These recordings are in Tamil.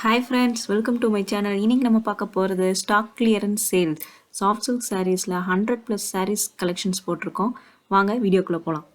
Hi friends, welcome to my channel. இன்னைக்கு நம்ம பார்க்க போறது stock clearance sale. Soft silk sareesல 100 plus sarees collections போட்டிருக்கோம். வாங்க வீடியோக்குள்ள போலாம்.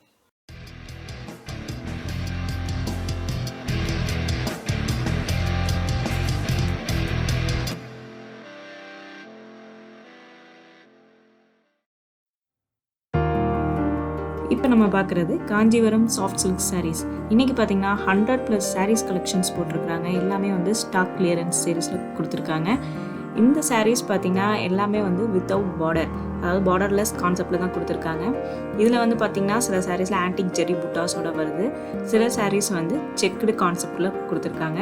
இப்போ நம்ம பார்க்குறது காஞ்சிவரம் சாஃப்ட் சில்க் sarees. இன்னைக்கு பார்த்தீங்கன்னா 100 plus sarees collections போட்டிருக்காங்க. எல்லாமே வந்து ஸ்டாக் கிளியரன்ஸ் சேல்ஸில் கொடுத்துருக்காங்க. இந்த sarees பார்த்தீங்கன்னா எல்லாமே வந்து வித்தவுட் பார்டர், அதாவது பார்டர்லெஸ் கான்செப்டில் தான் கொடுத்துருக்காங்க. இதில் வந்து பார்த்தீங்கன்னா சில sareesல ஆன்டிக் ஜெரி புட்டாஸோட வருது, சில sarees வந்து செக்குடு கான்செப்டில் கொடுத்துருக்காங்க.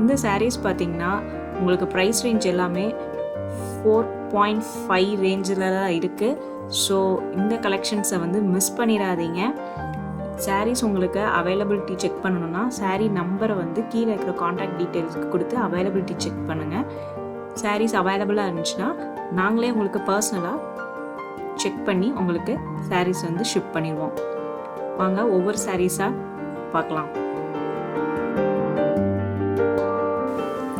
இந்த sarees பார்த்தீங்கன்னா உங்களுக்கு ப்ரைஸ் ரேஞ்ச் எல்லாமே 4.5 ரேஞ்சில் தான் இருக்குது. ஸோ இந்த கலெக்ஷன்ஸை வந்து மிஸ் பண்ணிடாதீங்க. சாரீஸ் உங்களுக்கு அவைலபிலிட்டி செக் பண்ணணுன்னா சாரீ நம்பரை வந்து கீழே இருக்கிற காண்டாக்ட் டீட்டெயில்ஸ்க்கு கொடுத்து அவைலபிலிட்டி செக் பண்ணுங்கள். சாரீஸ் அவைலபிளாக இருந்துச்சுன்னா நாங்களே உங்களுக்கு பர்சனலாக செக் பண்ணி உங்களுக்கு சாரீஸ் வந்து ஷிப் பண்ணிடுவோம். வாங்க ஒவ்வொரு சாரீஸாக பார்க்கலாம்.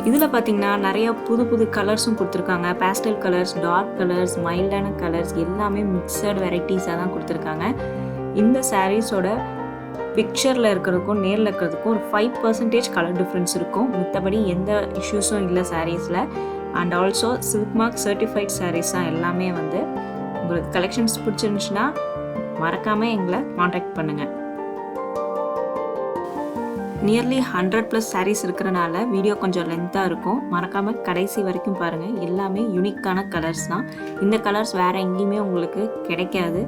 இதில் பார்த்தீங்கன்னா நிறைய புது புது கலர்ஸும் கொடுத்துருக்காங்க. பேஸ்டல் கலர்ஸ், டார்க் கலர்ஸ், மைல்டான கலர்ஸ் எல்லாமே மிக்சட் வெரைட்டிஸாக தான் கொடுத்துருக்காங்க. இந்த சாரீஸோட பிக்சரில் இருக்கிறதுக்கும் நேரில் இருக்கிறதுக்கும் ஒரு 5% கலர் டிஃப்ரென்ஸ் இருக்கும். மற்றபடி எந்த இஷ்யூஸும் இல்லை சாரீஸில். And also silk mark certified saris தான் எல்லாமே. வந்து உங்களுக்கு கலெக்ஷன்ஸ் பிடிச்சிருந்துச்சுன்னா மறக்காமல் எங்களை காண்டாக்ட் பண்ணுங்கள். நியர்லி 100 plus sarees இருக்கிறனால வீடியோ கொஞ்சம் லென்த்தாக இருக்கும். மறக்காமல் கடைசி வரைக்கும் பாருங்கள். எல்லாமே யூனிக்கான கலர்ஸ் தான். இந்த கலர்ஸ் வேறு எங்கேயுமே உங்களுக்கு கிடைக்காது.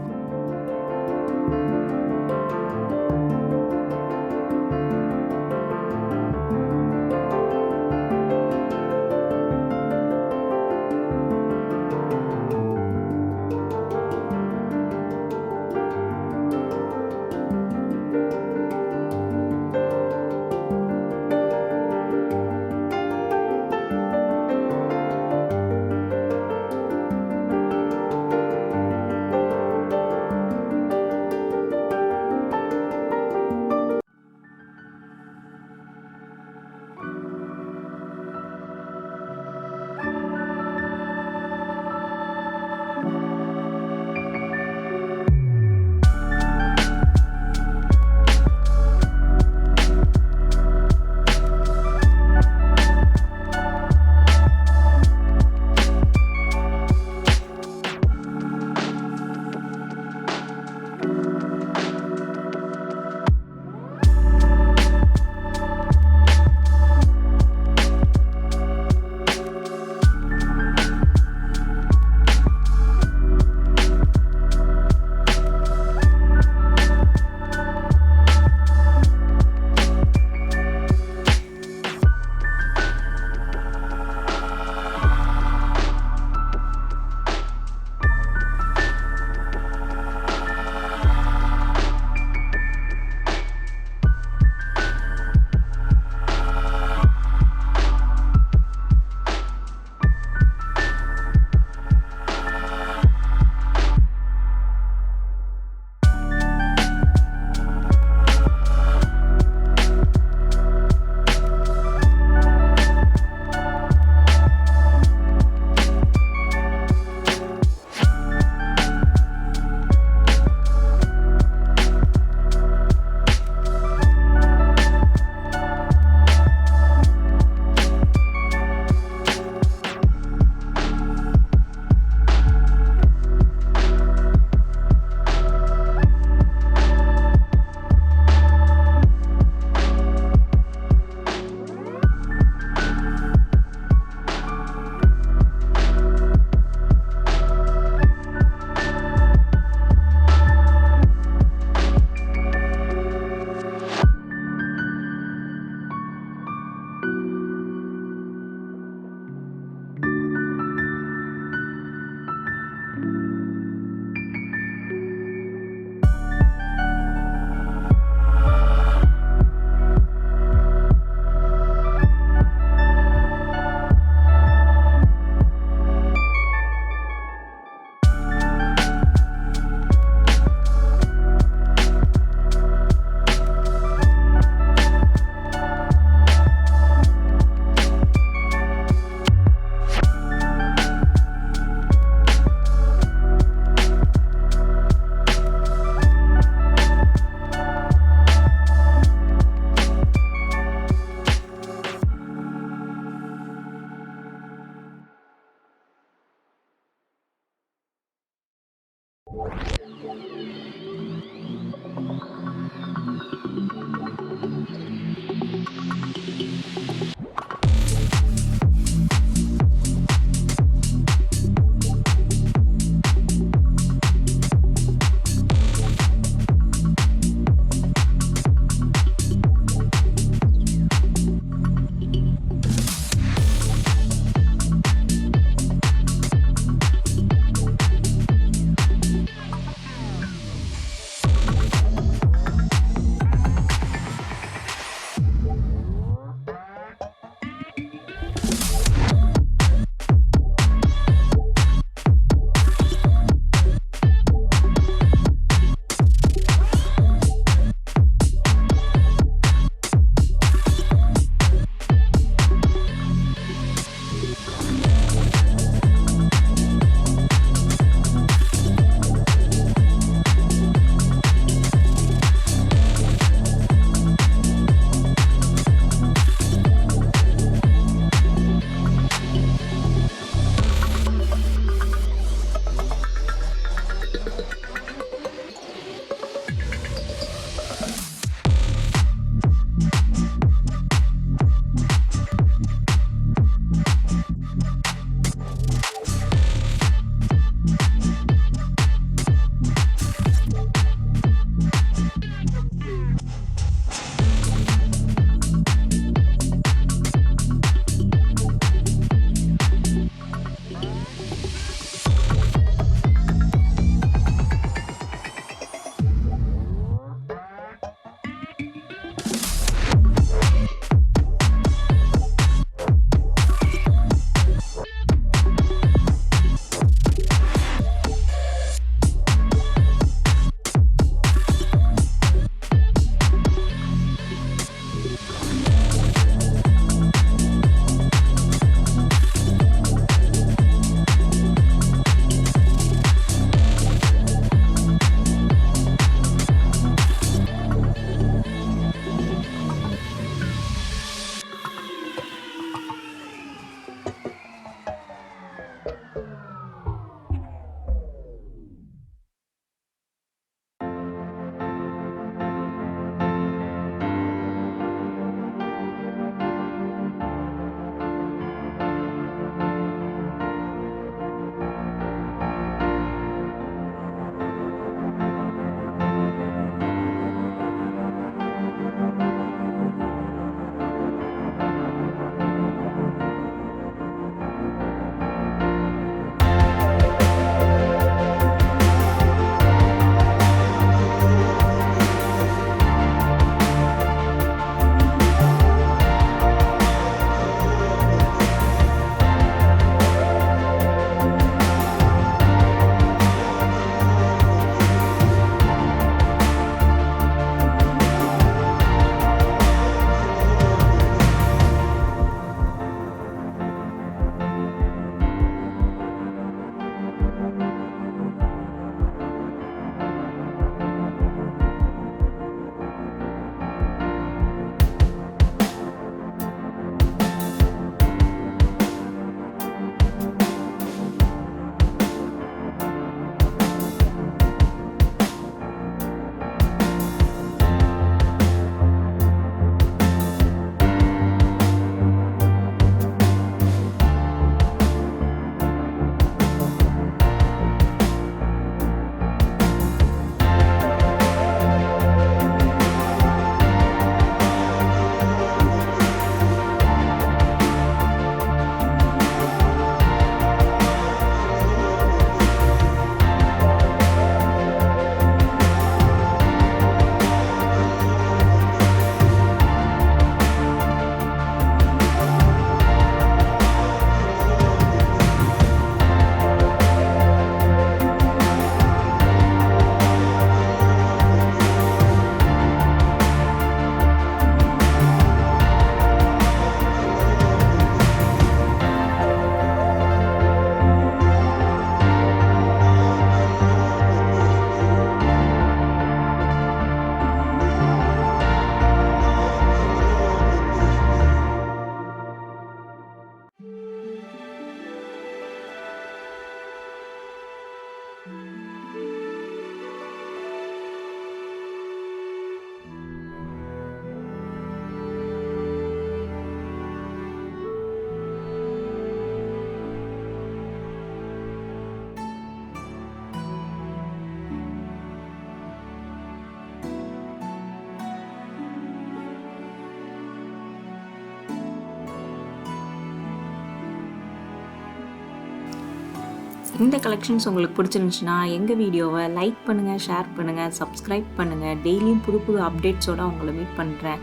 இந்த கலெக்ஷன்ஸ் உங்களுக்கு பிடிச்சிருந்துச்சுன்னா எங்கள் வீடியோவை லைக் பண்ணுங்கள், ஷேர் பண்ணுங்கள், சப்ஸ்கிரைப் பண்ணுங்கள். டெய்லியும் புது புது அப்டேட்ஸோடு உங்களை மீட் பண்ணுறேன்.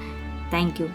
தேங்க்யூ.